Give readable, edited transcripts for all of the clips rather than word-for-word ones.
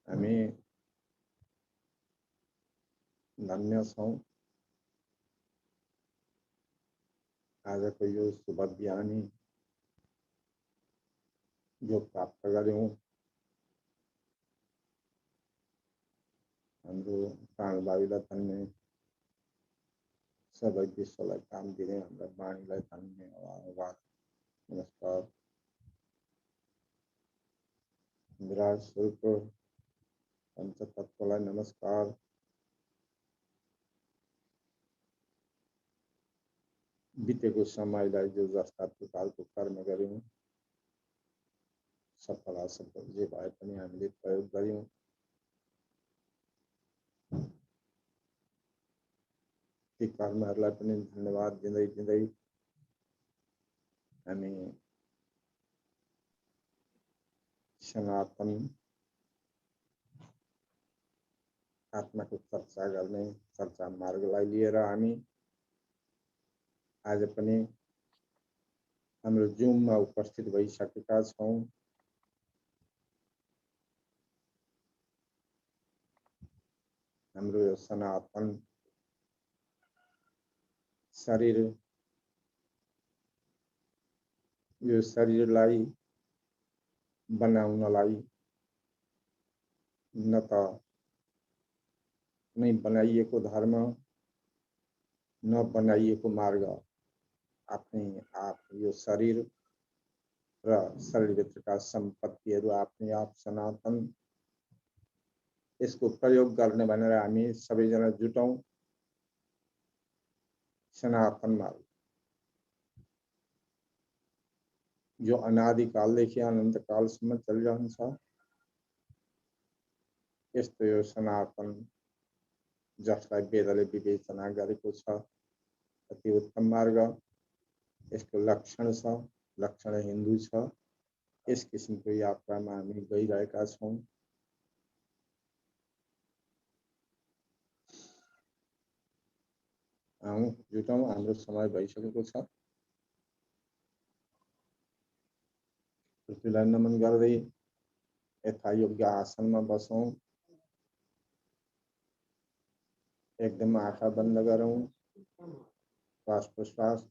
हामी धन्य छौं आजको यो शुभ बिहानी जो प्राप्त गर्यौं हाम्रो प्राणवायुलाई धन्य सबै विश्वलाई काम दिने हाम्रो वाणीलाई धन्यवाद नमस्कार विराट स्वरूप पंचतत्वलाई नमस्कार बितेको समयलाई जो जस्ता प्रकारको कर्म गर्यौं सफल असफल जे भए पनि हामीले प्रयोग गर्यौं ती कर्महरूलाई पनि धन्यवाद दिँदै दिँदै हामी सनातन आत्माको चर्चा गर्ने चर्चा मार्गलाई लिएर हामी आज पनि हाम्रो जुममा उपस्थित भइसकेका छौं हाम्रो यो सनातन शरीर यो शरीरलाई बनाउनलाई न त नै बनाइएको धर्म न बनाइएको मार्ग आफ्नै आप यो शरीर र शरीरभित्रका सम्पत्तिहरू आफ्नै आप सनातन यसको प्रयोग गर्ने भनेर हामी सबैजना जुटौं सनातन मार्ग जो अनादिकालदेखि अनन्तकालसम्म चलिरहन्छ यस्तो यो सनातन जसलाई वेदले विवेचना गरेको छ अति उत्तम मार्ग यसको लक्षण छ लक्षण हिन्दू छ यस किसिमको यात्रामा हामी गइरहेका छौं जुटौं हाम्रो समय भइसकेको छ पृथ्वीलाई नमन गर्दै यथायोग्य आसनमा बसौं एकदम आँखा बन्द गरौं श्वास प्रश्वास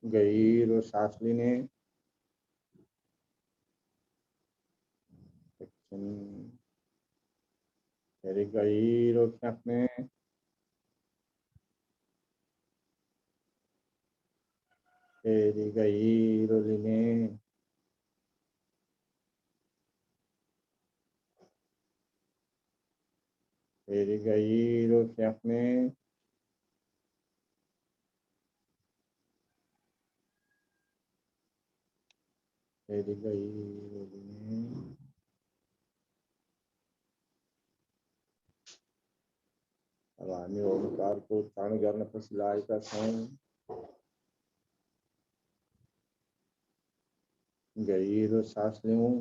गहिरो सास लिने फेरि गहिरो फ्याँक्ने फेरि गहिरो लिने फेरि गहिरो फ्याँक्ने फेरि गहिरो लिने अब हामी ओमकारको उच्चारण गर्न पछि लागेका छौं गहिरो सास लिऊं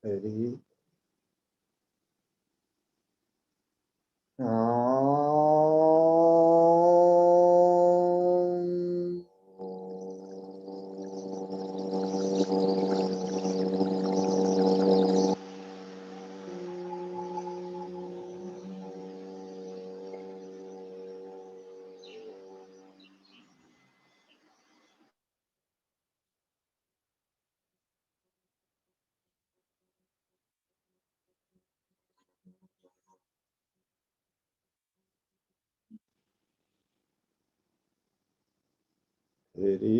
फेरि फेरि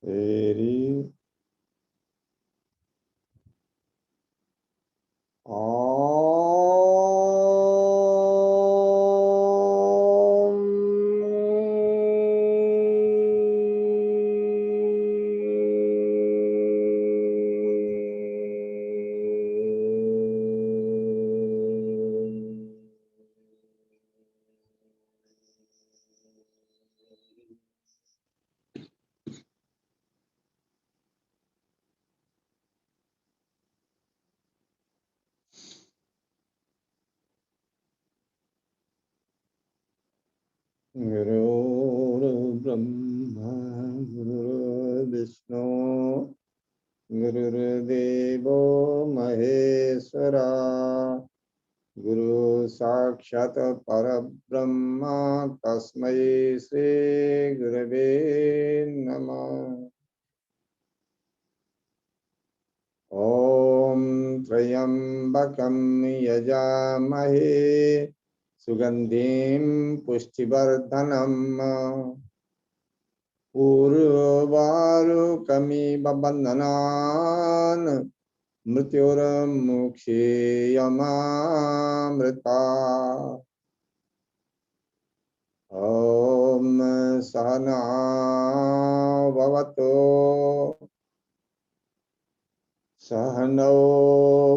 फेरि फेरि गुरुर्ब्रह्मा गुरुर्विष्णु गुरुर्देवो महेश्वरा गुरु साक्षात् परब्रह्म तस्मै श्री गुरवे नमः। ॐ त्र्यम्बकं यजामहे सुगन्धिं पुष्टिवर्धनम् उर्वारुकमिव बन्धनान् मृत्युर्मुक्षीयमामृता। ॐ सहना भवतु सहनौ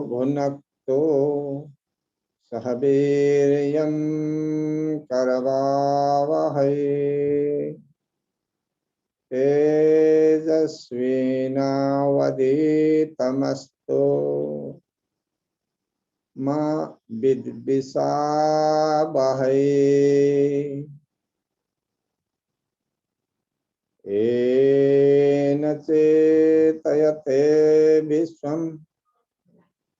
भुनक्तु सह वीर्यं करवावहै तेजस्विनावधीतमस्तु मा विद्विषावहै। येन चेतयते विश्वं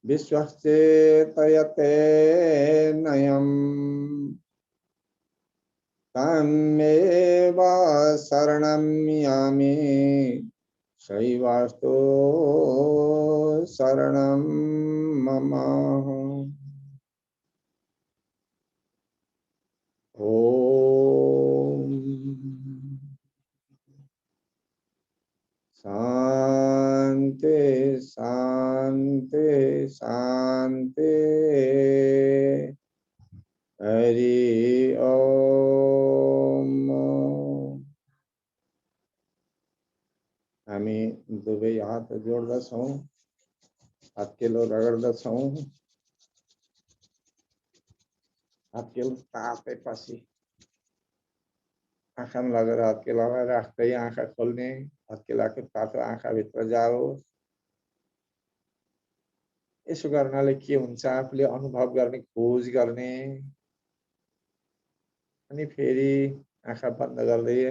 विश्वश्चेतयते नयम् तमेव शरणं यामि शैवास्तु शरणं मम। ॐ शान्ति शान्ति शान्ति। हरि ओम। हामी दुवै हात जोड्दछौँ, हत्केलो रगड्दछौँ। हत्केलो तातेपछि आँखामा लगेर हत्केला राख्दै आँखा खोल्ने, हत्केलाको तातो आँखाभित्र जाओस्। यसो गर्नाले के हुन्छ, आफूले अनुभव गर्ने खोज गर्ने, अनि फेरि आँखा बन्द गर्दै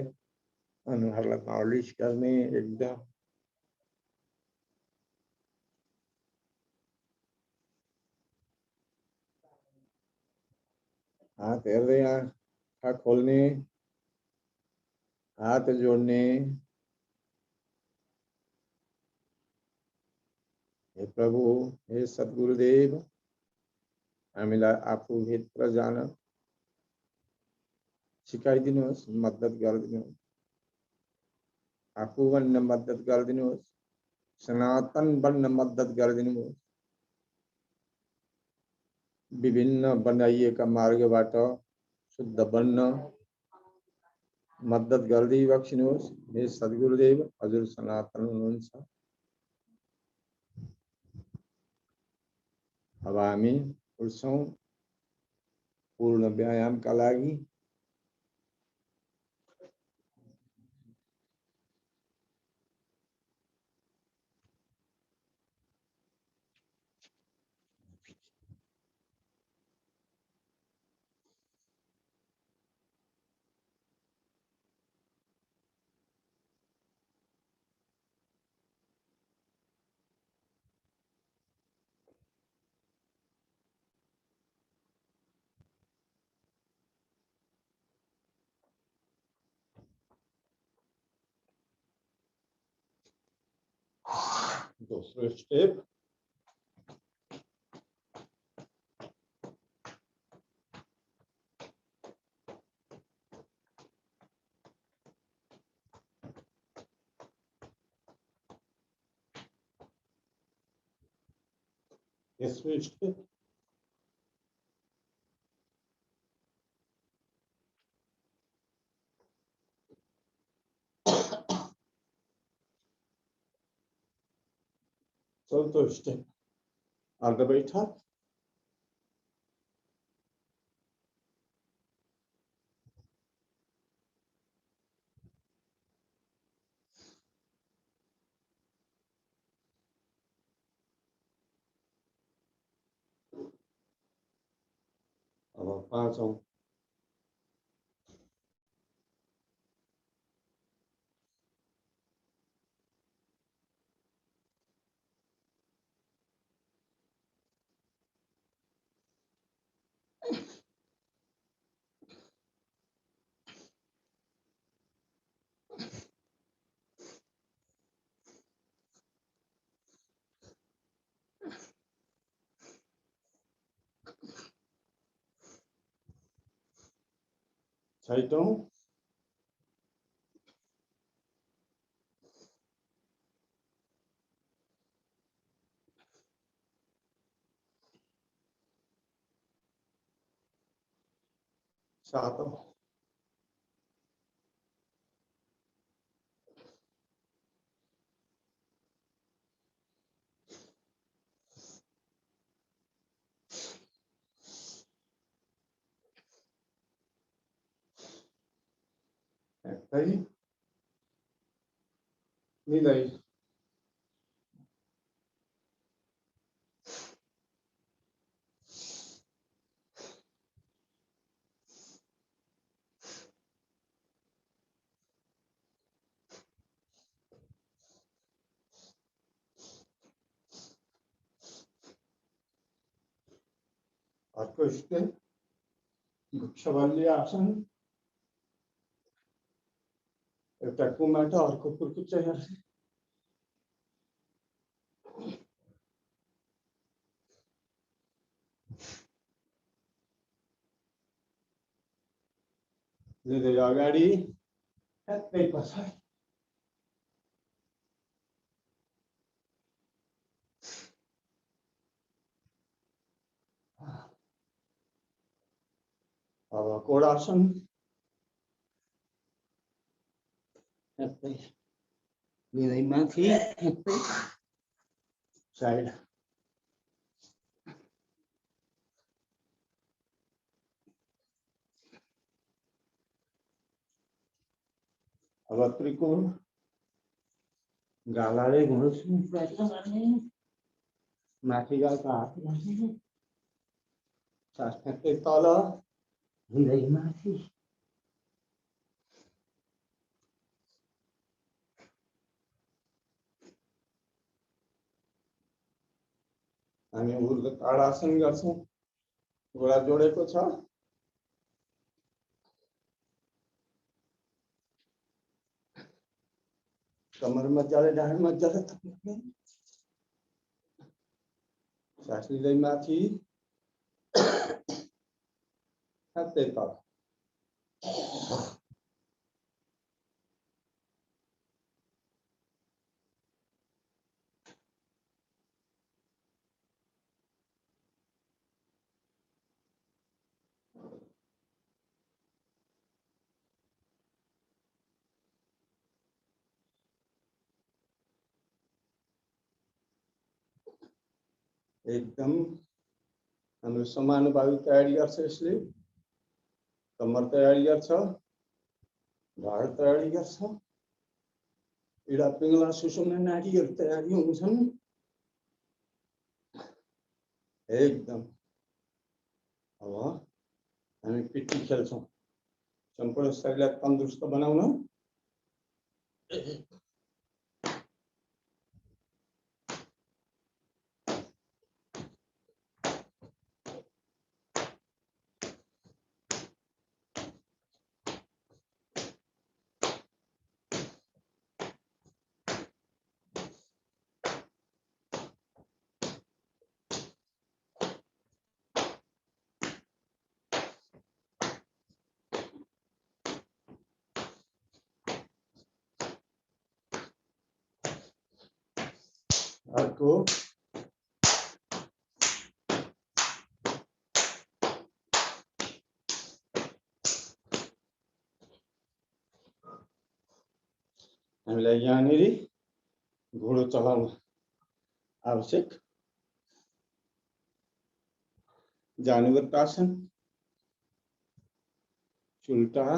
अनुहारलाई मालिस गर्ने। एकदम हात हेर्दै आँखा खोल्ने, हात जोड्ने। हे प्रभु, हे सद्गुरुदेव, हामीलाई आफूभित्र जान सिकाइदिनुहोस्, मद्दत गरिदिनुहोस्। आफू वन्न मद्दत गरिदिनुहोस्, सनातन वन्न मद्दत गरिदिनुहोस्। विभिन्न बनाइएका मार्गबाट शुद्ध बन्न मद्दत गर्दै बक्सिनुहोस्। हे सद्गुरुदेव, हजुर सनातन हुनुहुन्छ। अब हामी उठ्छौं पूर्ण व्यायामका लागि। दूसरो स्टेप, तेस्रो स्टेप, चौथो स्टेप अर्ध बैठक। अब पाँचौं छैटौं सातौं निदै अर्को स्टेप वृक्षवल्ली आसन। एउटा कुमाट अर्को कुर्कुच्चा हेर्छ। लिँदै अगाडि ठ्याक्कै पछाडि। अब कोडासन। ठ्याक्कै लिँदै माथि ठ्याक्कै साइड। अब त्रिकोण गालाले घुँड्छु प्रयत्न गर्ने। माथि गालका हात राख्ने। सास ठ्याक्कै तल हिँड्दै माथि। हामी ऊर्ध्व ताडासन गर्छौं। घुँडा जोडेको छ। कमर मजाले ढाड मजाले थप्ने। सास लिँदै माथि ठ्याक्कै तल। एकदम हाम्रो समानुपातिक तयारी गर्छ। यसले कम्मर तयारी गर्छ, ढाड तयारी गर्छ, इडा पिङ्गला सुषुम्ना नाडीहरू तयारी हुन्छन्। एकदम अब हामी पिट्टी खेल्छौँ सम्पूर्ण शरीरलाई तन्दुरुस्त बनाउन। अर्को हामीलाई यहाँनिर घोडो चलाउन आवश्यक। जानुगतासन, उल्टा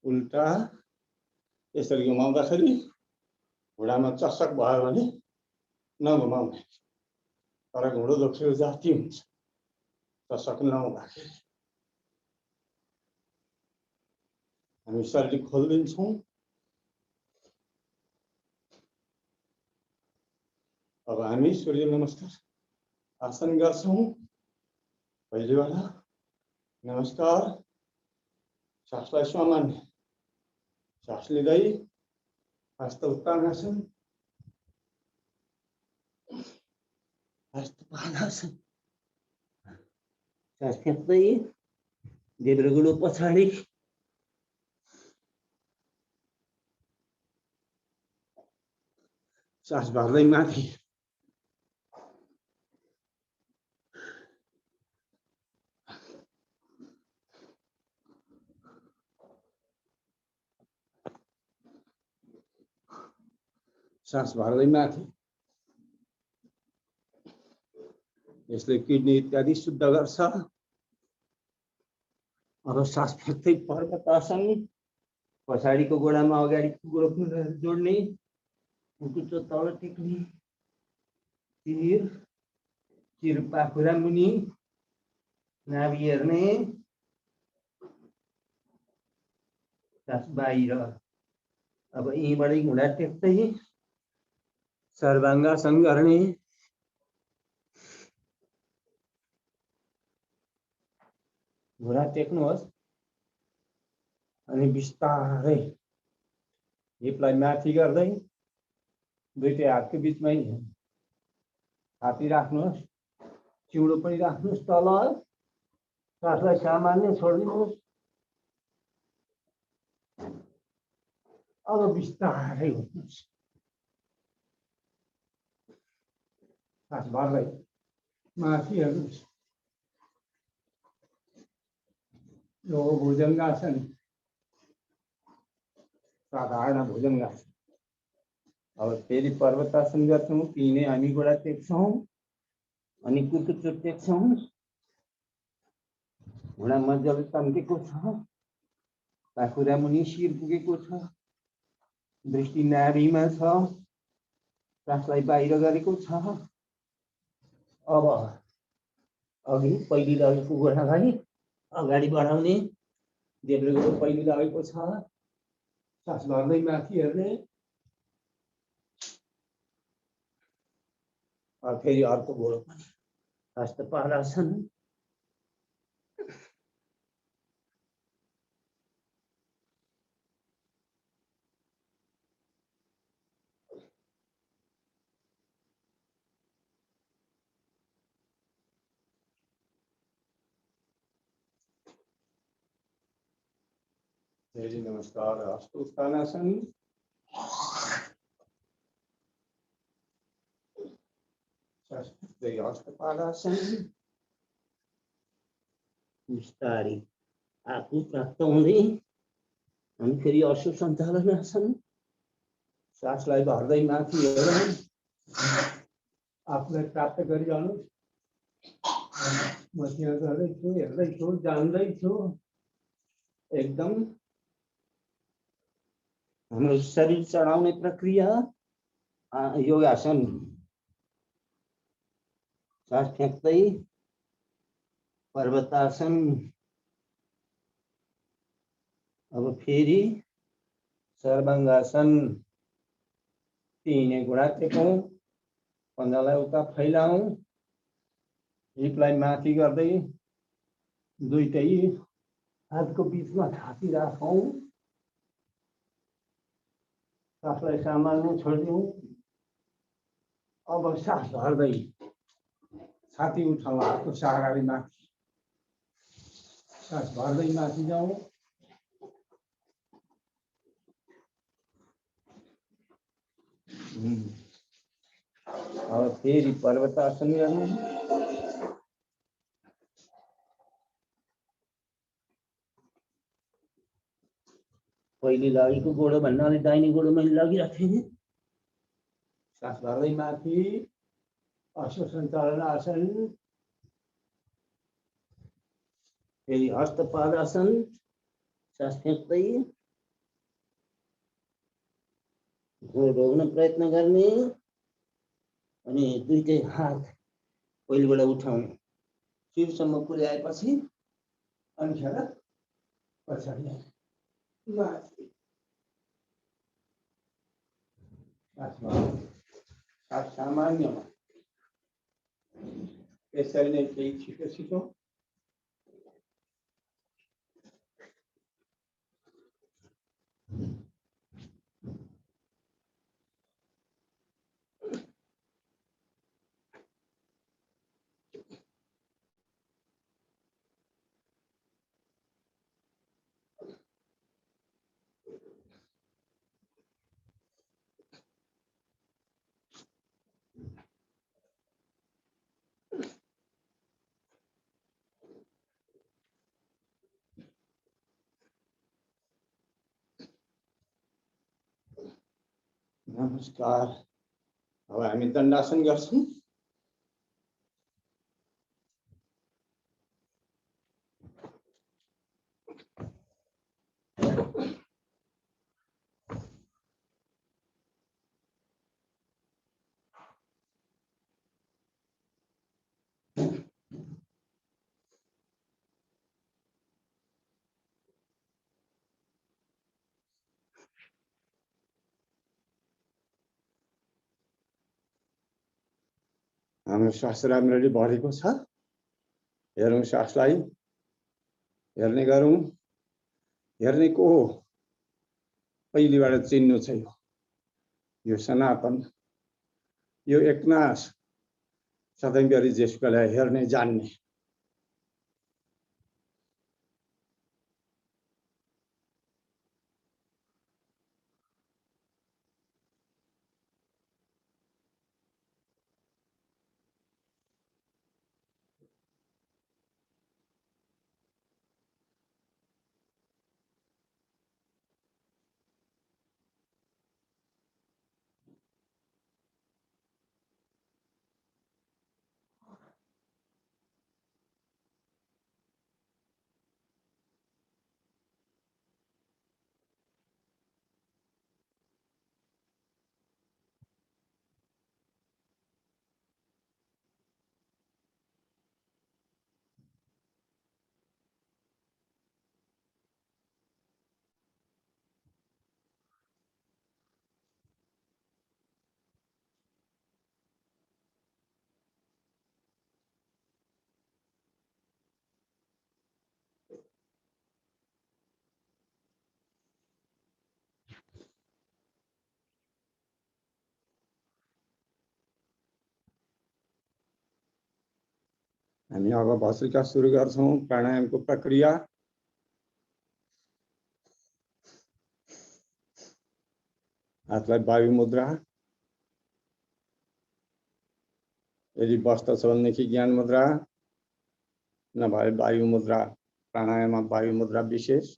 उल्टा यसरी घुमाउँदाखेरि घोडामा चसक भयो भने नघुमाउने, तर घोडो दोस्रो जाति हुन्छ चसक नहुँदाखेरि। हामी शरीर खोलिदिन्छौँ। अब हामी सूर्य नमस्कार आसन गर्छौँ। पहिलेवाला नमस्कार, सासलाई सामान्य, सास लिँदै हस्त उत्तानासन, हस्त पादासन, सास खेप्दै देब्रे गुडो पछाडि, सास भर्दै माथि, सास भर्दै माथि। यसले किडनी इत्यादि शुद्ध गर्छ। अब सास फेर्दै पर्वतासन, पछाडिको गोडामा अगाडिको गोडो जोड्ने, मुटुचो तल टेक्ने, शिर पाखुरा मुनि, नाभि हेर्ने, सास बाहिर। अब यहीँबाट घुँडा टेक्दै सर्वाङ्गासन गर्ने। घुँडा टेक्नुहोस् अनि बिस्तारै हिपलाई माथि गर्दै दुईटै हातको बिचमै छाती राख्नुहोस्, चिउडो पनि राख्नुहोस् तल। सासलाई सामान्य छोड्दिनुहोस्। अब बिस्तारै उठ्नुहोस्, सास भर्दै माथि हेर्नुहोस्। यो भुजङ्गासन, साधारण भुजङ्गासन। अब फेरि पर्वतासन गर्छौँ। तिनै हामी गोडा टेक्छौँ अनि कुचुचो टेक्छौँ। घुँडा मजाले तन्केको छ, पाखुरा मुनि शिर पुगेको छ, दृष्टि नाभिमा छ, सासलाई बाहिर गरेको छ। अब अघि पहिली लगेको घोडालाई अगाडि बढाउने, देब्रे गोडो पहिली लगेको छ, सास भर्दै माथि हेर्ने। फेरि अर्को घोडो पनि हस्त पादासन। फेरि नमस्कार, हस्त उत्तानासन। हस्त पादासन। बिस्तारै आफू प्राप्त हुँदै अनि फेरि अश्व सञ्चालन आसन। सासलाई भर्दै माथि हेरौँ। आफूलाई प्राप्त गरिरहनु। म त्यहाँ गर्दैछु, हेर्दैछु, जान्दैछु एकदम। हाम्रो शरीर चढाउने प्रक्रिया योगासन। सास फ्याँक्दै पर्वतासन। अब फेरि सर्वाङ्गासन। तिनै घुँडा टेकौँ, पन्जालाई उता फैलाउँ, हिपलाई माथि गर्दै दुईटै हातको बिचमा छाती राखौँ। सासलाई सामान्य छोडिदिउँ। अब सास भर्दै छाती उठाउँ, हातको सहाराले माथि। सास भर्दै माथि जाउँ। अब फेरि पर्वतासन गर्नु। पहिले लागेको गोडो भन्नाले दाहिने गोडो मैले लगिरहेको थिएँ। सास भर्दै माथि अश्वसञ्चालन आसन। फेरि हस्तपादासन। सास फ्याँक्दै घोड रोक्न प्रयत्न गर्ने अनि दुईटै हात पहिलेबाट उठाउने। शिरसम्म पुर्याएपछि अनि खेर पछाडि माथि। सास सामान्यमा। यसरी नै केही छिटो छिटो। नमस्कार। अब हामी दण्डासन गर्छौँ। हाम्रो श्वास राम्ररी बढेको छ। हेरौँ श्वासलाई, हेर्ने गरौँ। हेर्ने को हो? पहिलेबाट चिन्नु छ। यो सनातन, यो एकनाश, सधैँभरि जेसुकैलाई हेर्ने जान्ने। हामी अब भस्त्रिका सुरु गर्छौँ प्राणायामको प्रक्रिया। हातलाई वायु मुद्रा, यदि बस्दछ भनेदेखि ज्ञान मुद्रा, नभए वायु मुद्रा। प्राणायाममा वायु मुद्रा विशेष।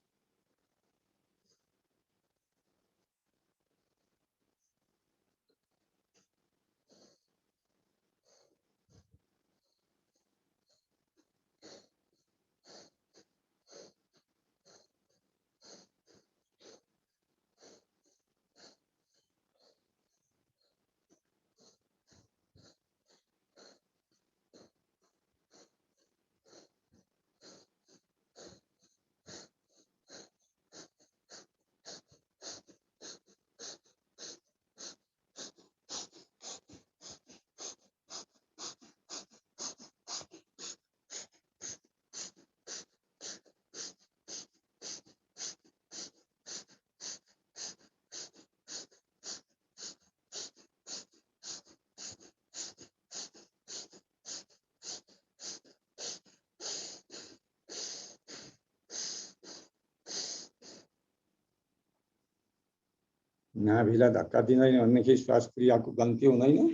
नाभिलाई धक्का दिँदैन भनेदेखि श्वास क्रियाको गन्ती हुँदैन।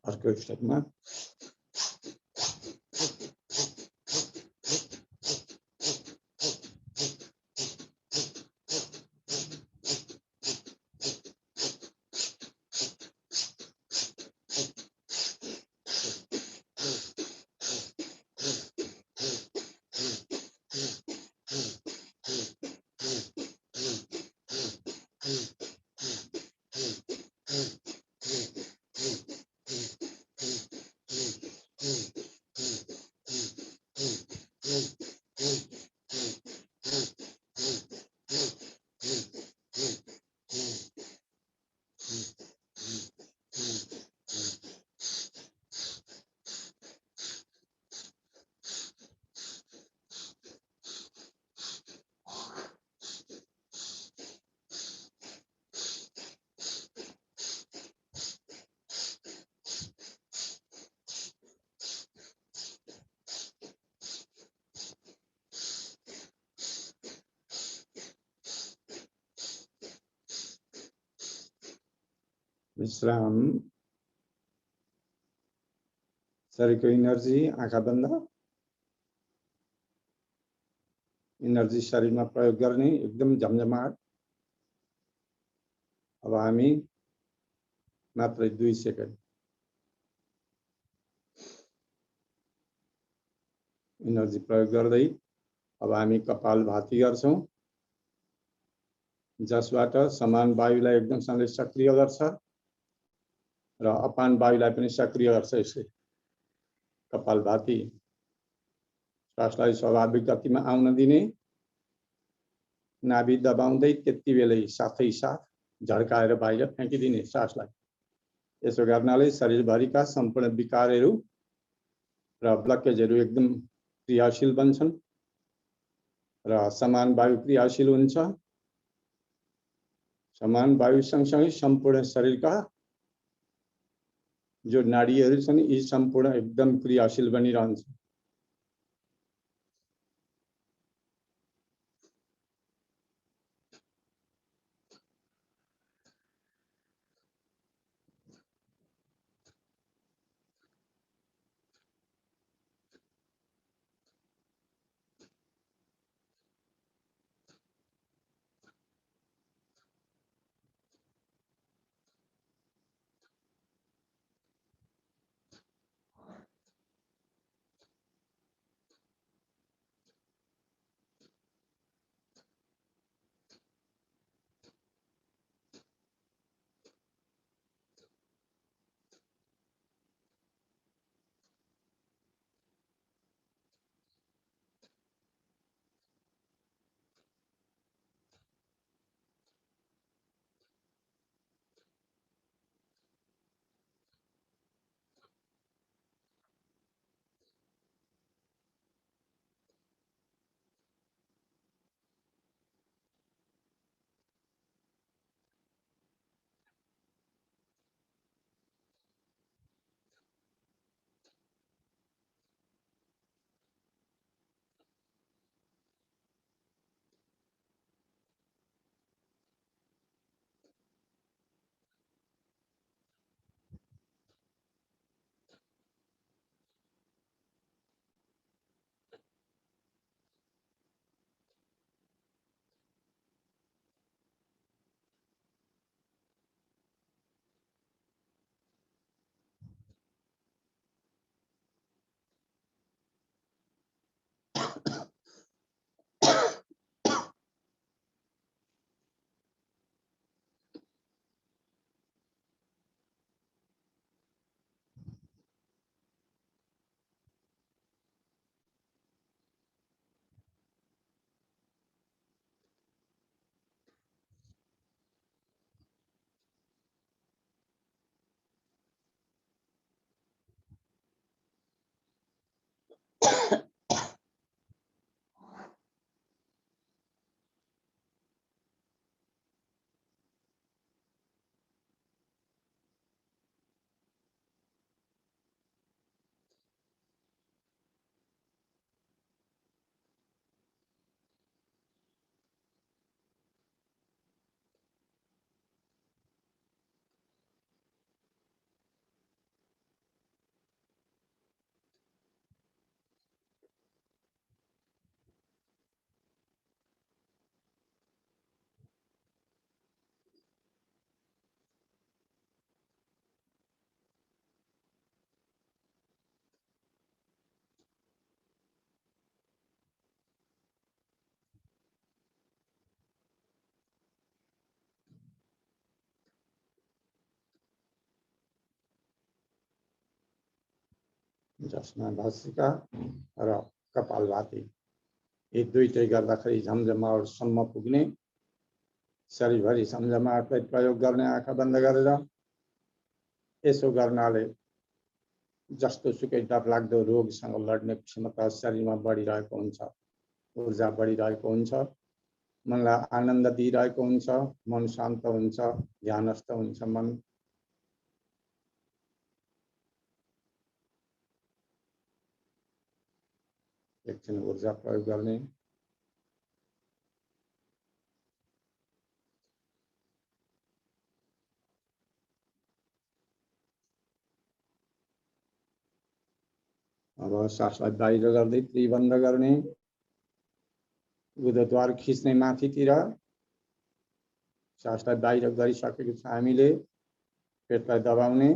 अर्को स्टेपमा विश्राम। शरीरको इनर्जी, आँखा बन्द। इनर्जी शरीरमा प्रयोग गर्ने एकदम झमझमाट। अब हामी मात्र 2 सेकेन्ड इनर्जी प्रयोग गर्दै अब हामी कपालभाति गर्छौं, जसबाट समान वायुलाई एकदमसँगै सक्रिय गर्छ र अपान वायुलाई पनि सक्रिय गर्छ। यसले कपालभाति श्वासलाई स्वाभाविक गतिमा आउन दिने, नाभि दबाउँदै त्यतिबेलै साथै साथ झड्काएर बाहिर फ्याँकिदिने श्वासलाई। यसो गर्नाले शरीरभरिका सम्पूर्ण विकारहरू र ब्लकेजहरू एकदम क्रियाशील बन्छन् र समान वायु क्रियाशील हुन्छ। समान वायु सँगसँगै सम्पूर्ण शरीरका जो नाडीहरू छन् यी सम्पूर्ण एकदम क्रियाशील बनिरहन्छ। जसमा भस्त्रिका र कपालभाती यी दुईटै गर्दाखेरि झमझमाटसम्म पुग्ने, शरीरभरि झमझमाटलाई प्रयोग गर्ने आँखा बन्द गरेर। यसो गर्नाले जस्तो सुकै डरलाग्दो रोगसँग लड्ने क्षमता शरीरमा बढिरहेको हुन्छ, ऊर्जा बढिरहेको हुन्छ, मनलाई आनन्द दिइरहेको हुन्छ, मन शान्त हुन्छ, ध्यानस्थ हुन्छ मन। एकछिन ऊर्जा प्रयोग गर्ने। अब सासलाई बाहिर गर्दै त्रिबन्ध गर्ने, गुदद्वार खिच्ने माथितिर। सासलाई बाहिर गरिसकेको छ हामीले, पेटलाई दबाउने,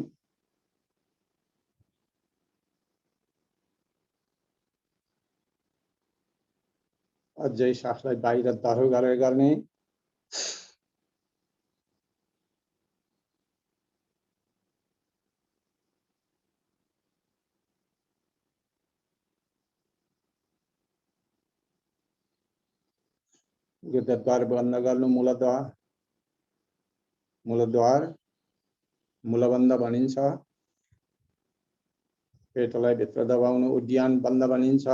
अझै सासलाई बाहिर दह्रो गरेर गर्ने। गुदद्वार बन्द गर्नु, मूलद्वार, मूलद्वार मूलबन्ध भनिन्छ। पेटलाई भित्र दबाउनु उद्यान बन्द भनिन्छ।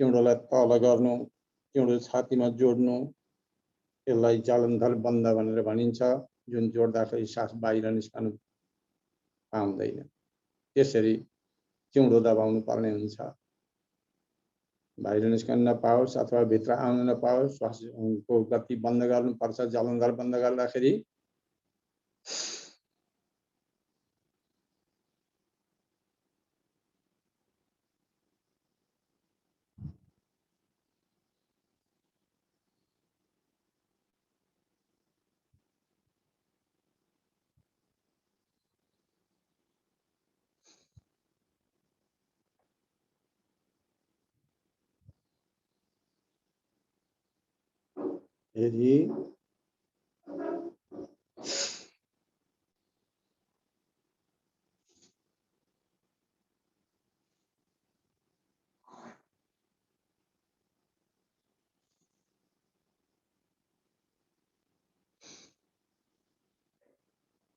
चिउँडोलाई तल गर्नु, चिउँडो छातीमा जोड्नु, यसलाई जालन्धर बन्द भनेर भनिन्छ, जुन जोड्दाखेरि सास बाहिर निस्कनु पाउँदैन। त्यसरी चिउँडो दबाउनु पर्ने हुन्छ, बाहिर निस्कन नपाओस् अथवा भित्र आउन नपाओस्। श्वासको गति बन्द गर्नुपर्छ जालन्धर बन्द गर्दाखेरि। यदि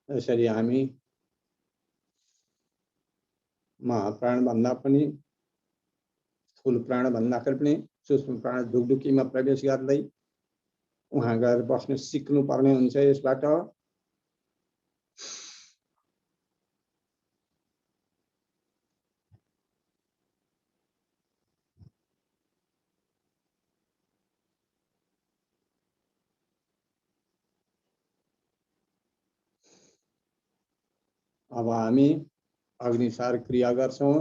यसरी हामी महाप्राण भन्दा पनि, स्थूल प्राण भन्दाखेरि पनि सूक्ष्म प्राण ढुकढुकीमा प्रवेश गर्दै उहाँ गएर बस्न सिक्नु पर्ने हुन्छ। यसबाट अब हामी अग्निसार क्रिया गर्छौं।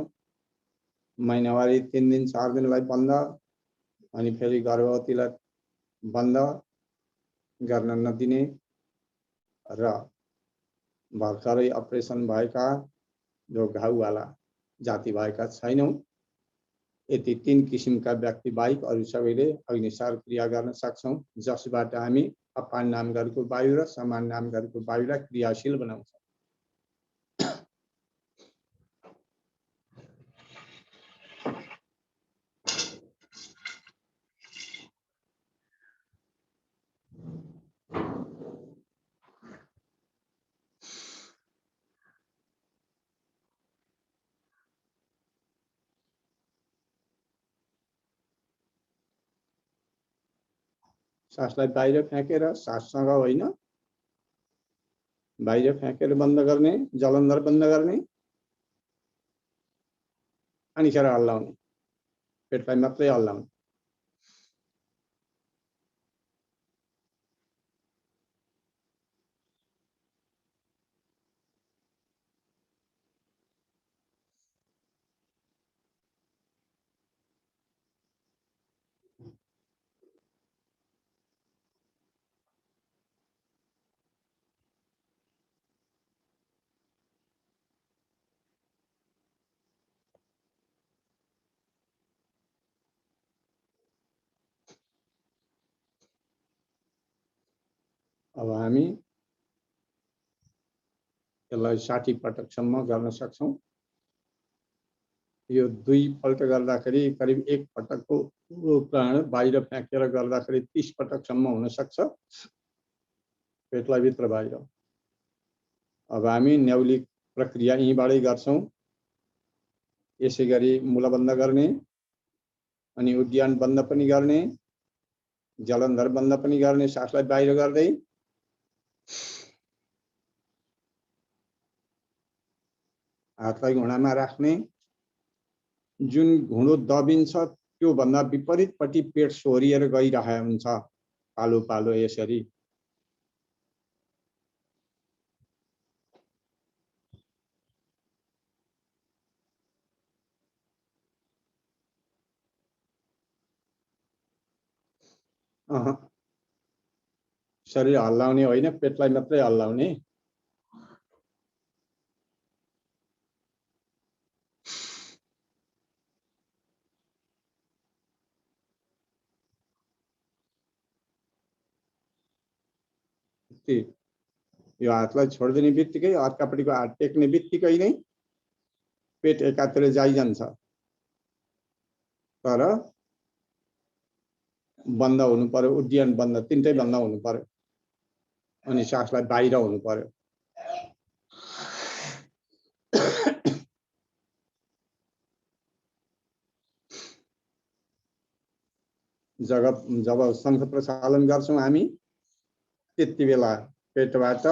महिनावारी 3 दिन 4 दिनलाई बन्द, अनि फेरि गर्भवतीलाई बन्द गर्न नदिने र भर्खरै अपरेसन भएका, जो घाउवाला जाति भएका छैनौं, यति 3 किसिमका व्यक्ति बाहेक अरू सबैले अग्निसार क्रिया गर्न सक्छौं, जसबाट हामी अपान नाम गरेको वायु र समान नाम गरेको वायुलाई क्रियाशील बनाउँछौं। सासलाई बाहिर फ्याँकेर, साससँग होइन, बाहिर फ्याँकेर बन्द गर्ने, जलन्धर बन्द गर्ने, अनि खेर हल्लाउने, पेटलाई मात्रै हल्लाउने। अब हामी यसलाई 60 पटकसम्म गर्न सक्छौं। यो दुईपल्ट गर्दाखेरि करिब एक पटकको प्राण बाहिर फ्याँकेर गर्दाखेरि 30 पटकसम्म हुन सक्छ पेटलाई भित्र बाहिर। अब हामी न्याउली प्रक्रिया यहीँबाटै गर्छौं। यसै गरी मूलबन्ध गर्ने अनि उद्यान बन्द पनि गर्ने, जलन्धर बन्द पनि गर्ने, सासलाई बाहिर गर्दै हातलाई घुँडामा राख्ने। जुन घुँडो दबिन्छ त्यो भन्दा विपरीतपट्टि पेट सोहोरिएर गइरहेको हुन्छ पालो पालो यसरी। शरीर हल्लाउने होइन, पेटलाई मात्रै हल्लाउने। यो हातलाई छोड्दिने बित्तिकै अर्कापट्टिको हात टेक्ने बित्तिकै नै पेट एकातिर जाइजान्छ, तर बन्द हुनु पर्यो। उद्यान बन्द, तीनटै बन्द हुनु पर्यो अनि सासलाई बाहिर हुनु पर्यो। जब शङ्ख प्रसालन गर्छौं हामी त्यति बेला पेटबाट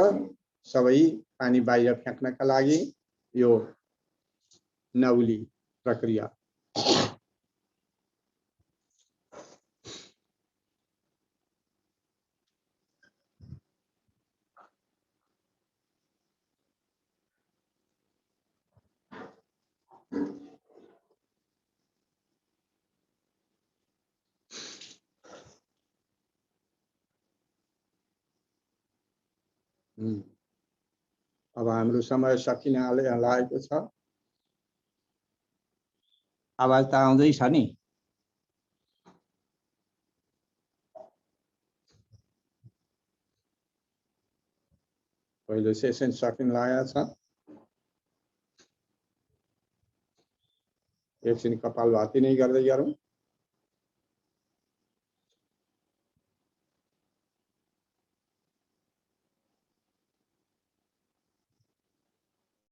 सबै पानी बाहिर फ्याँक्नका लागि यो न्याउली प्रक्रिया। अब हाम्रो समय सकिन लागेको छ। आवाज त आउँदैछ नि? पहिलो सेसन सकिन लागेको छ। एकछिन कपालभाती नै गर्दै गरौँ।